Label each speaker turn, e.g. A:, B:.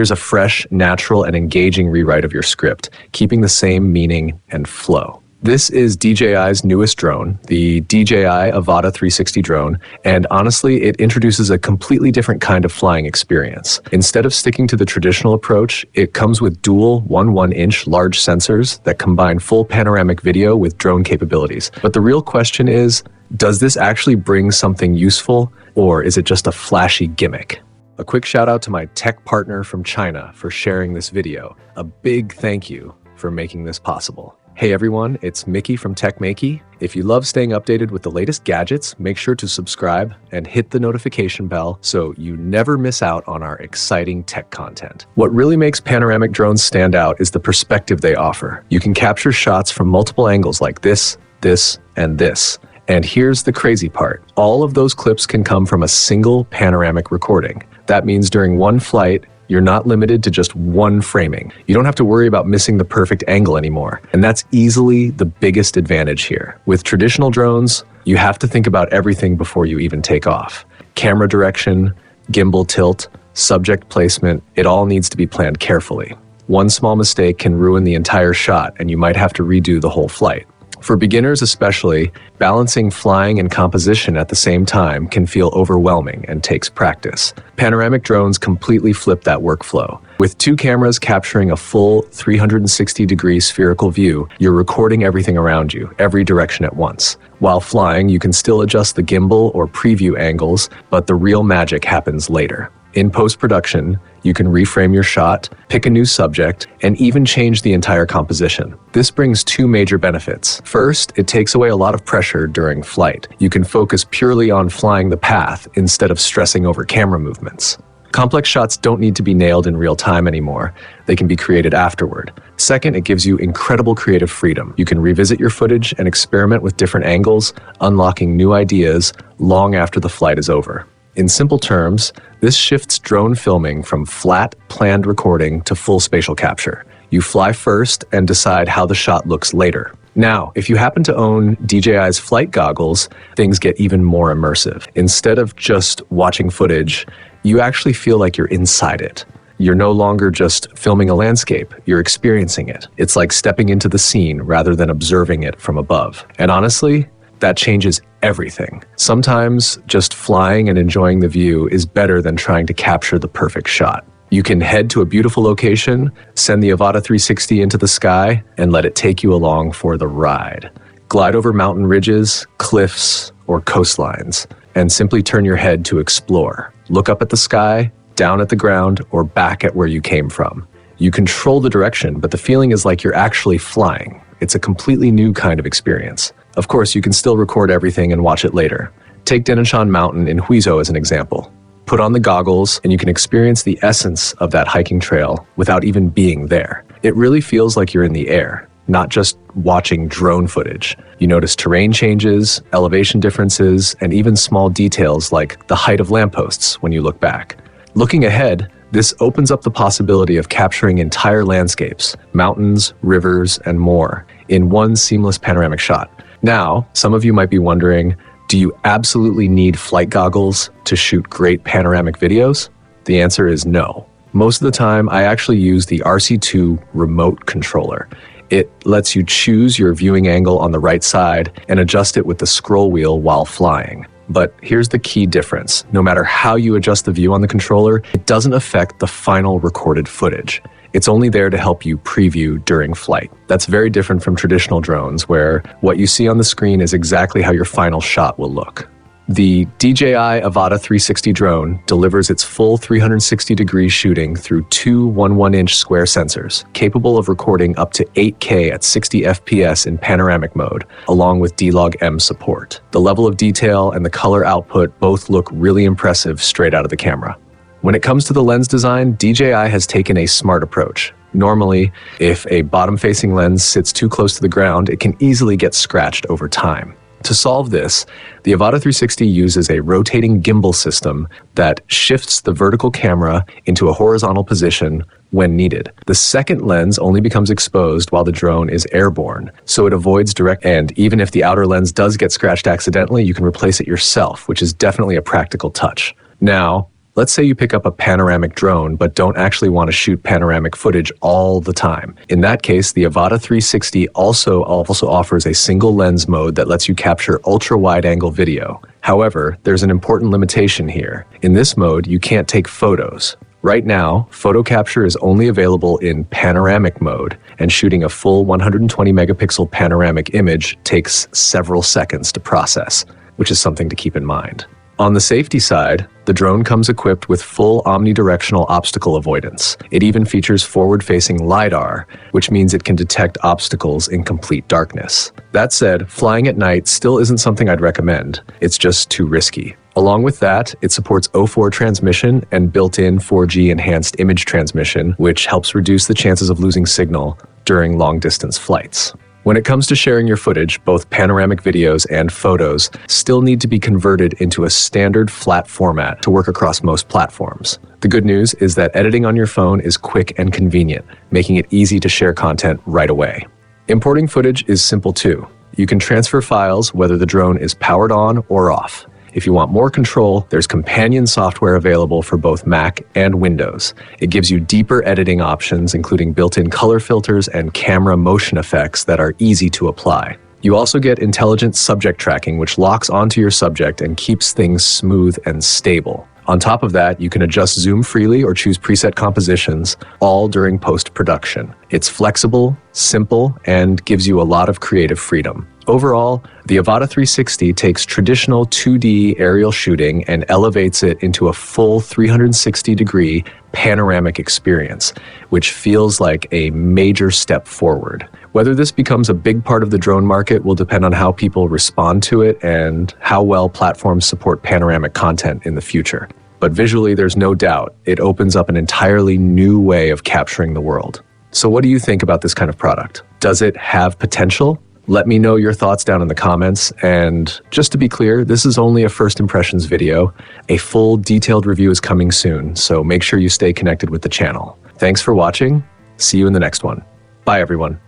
A: Here's a fresh, natural, and engaging rewrite of your script, keeping the same meaning and flow. This is DJI's newest drone, the DJI Avata 360 drone, and honestly, it introduces a completely different kind of flying experience. Instead of sticking to the traditional approach, it comes with dual 1.1-inch large sensors that combine full panoramic video with drone capabilities. But the real question is, does this actually bring something useful, or is it just a flashy gimmick? A quick shout out to my tech partner from China for sharing this video. A big thank you for making this possible. Hey everyone, it's Maiky from techmaiky. If you love staying updated with the latest gadgets, make sure to subscribe and hit the notification bell so you never miss out on our exciting tech content. What really makes panoramic drones stand out is the perspective they offer. You can capture shots from multiple angles like this, and this. And here's the crazy part. All of those clips can come from a single panoramic recording. That means during one flight, you're not limited to just one framing. You don't have to worry about missing the perfect angle anymore. And that's easily the biggest advantage here. With traditional drones, you have to think about everything before you even take off. Camera direction, gimbal tilt, subject placement, it all needs to be planned carefully. One small mistake can ruin the entire shot, and you might have to redo the whole flight. For beginners especially, balancing flying and composition at the same time can feel overwhelming and takes practice. Panoramic drones completely flip that workflow. With two cameras capturing a full 360-degree spherical view, you're recording everything around you, every direction at once. While flying, you can still adjust the gimbal or preview angles, but the real magic happens later. In post-production, you can reframe your shot, pick a new subject, and even change the entire composition. This brings two major benefits. First, it takes away a lot of pressure during flight. You can focus purely on flying the path instead of stressing over camera movements. Complex shots don't need to be nailed in real time anymore. They can be created afterward. Second, it gives you incredible creative freedom. You can revisit your footage and experiment with different angles, unlocking new ideas long after the flight is over. In simple terms, this shifts drone filming from flat, planned recording to full spatial capture. You fly first and decide how the shot looks later. Now, if you happen to own DJI's flight goggles, things get even more immersive. Instead of just watching footage, you actually feel like you're inside it. You're no longer just filming a landscape, you're experiencing it. It's like stepping into the scene rather than observing it from above. And honestly, that changes everything. Sometimes just flying and enjoying the view is better than trying to capture the perfect shot. You can head to a beautiful location, send the Avata 360 into the sky, and let it take you along for the ride. Glide over mountain ridges, cliffs, or coastlines, and simply turn your head to explore. Look up at the sky, down at the ground, or back at where you came from. You control the direction, but the feeling is like you're actually flying. It's a completely new kind of experience. Of course, you can still record everything and watch it later. Take Denishan Mountain in Huizhou as an example. Put on the goggles and you can experience the essence of that hiking trail without even being there. It really feels like you're in the air, not just watching drone footage. You notice terrain changes, elevation differences, and even small details like the height of lampposts when you look back. Looking ahead, this opens up the possibility of capturing entire landscapes, mountains, rivers, and more in one seamless panoramic shot. Now, some of you might be wondering, do you absolutely need flight goggles to shoot great panoramic videos? The answer is no. Most of the time, I actually use the RC2 remote controller. It lets you choose your viewing angle on the right side and adjust it with the scroll wheel while flying. But here's the key difference. No matter how you adjust the view on the controller, it doesn't affect the final recorded footage. It's only there to help you preview during flight. That's very different from traditional drones, where what you see on the screen is exactly how your final shot will look. The DJI Avata 360 drone delivers its full 360-degree shooting through two 1.1-inch square sensors, capable of recording up to 8K at 60 FPS in panoramic mode, along with D-Log-M support. The level of detail and the color output both look really impressive straight out of the camera. When it comes to the lens design, DJI has taken a smart approach. Normally, if a bottom-facing lens sits too close to the ground, it can easily get scratched over time. To solve this, the Avata 360 uses a rotating gimbal system that shifts the vertical camera into a horizontal position when needed. The second lens only becomes exposed while the drone is airborne, so it avoids direct, and even if the outer lens does get scratched accidentally, you can replace it yourself, which is definitely a practical touch. Now, Let's say you pick up a panoramic drone but don't actually want to shoot panoramic footage all the time. In that case, the Avata 360 also offers a single lens mode that lets you capture ultra-wide-angle video. However, there's an important limitation here. In this mode, you can't take photos. Right now, photo capture is only available in panoramic mode, and shooting a full 120 megapixel panoramic image takes several seconds to process, which is something to keep in mind. On the safety side, the drone comes equipped with full omnidirectional obstacle avoidance. It even features forward-facing LiDAR, which means it can detect obstacles in complete darkness. That said, flying at night still isn't something I'd recommend. It's just too risky. Along with that, it supports O4 transmission and built-in 4G enhanced image transmission, which helps reduce the chances of losing signal during long-distance flights. When it comes to sharing your footage, both panoramic videos and photos still need to be converted into a standard flat format to work across most platforms. The good news is that editing on your phone is quick and convenient, making it easy to share content right away. Importing footage is simple too. You can transfer files whether the drone is powered on or off. If you want more control, there's companion software available for both Mac and Windows. It gives you deeper editing options, including built-in color filters and camera motion effects that are easy to apply. You also get intelligent subject tracking, which locks onto your subject and keeps things smooth and stable. On top of that, you can adjust zoom freely or choose preset compositions, all during post-production. It's flexible, simple, and gives you a lot of creative freedom. Overall, the Avata 360 takes traditional 2D aerial shooting and elevates it into a full 360-degree panoramic experience, which feels like a major step forward. Whether this becomes a big part of the drone market will depend on how people respond to it and how well platforms support panoramic content in the future. But visually, there's no doubt it opens up an entirely new way of capturing the world. So what do you think about this kind of product? Does it have potential? Let me know your thoughts down in the comments, and just to be clear, this is only a first impressions video. A full detailed review is coming soon, so make sure you stay connected with the channel. Thanks for watching. See you in the next one. Bye everyone.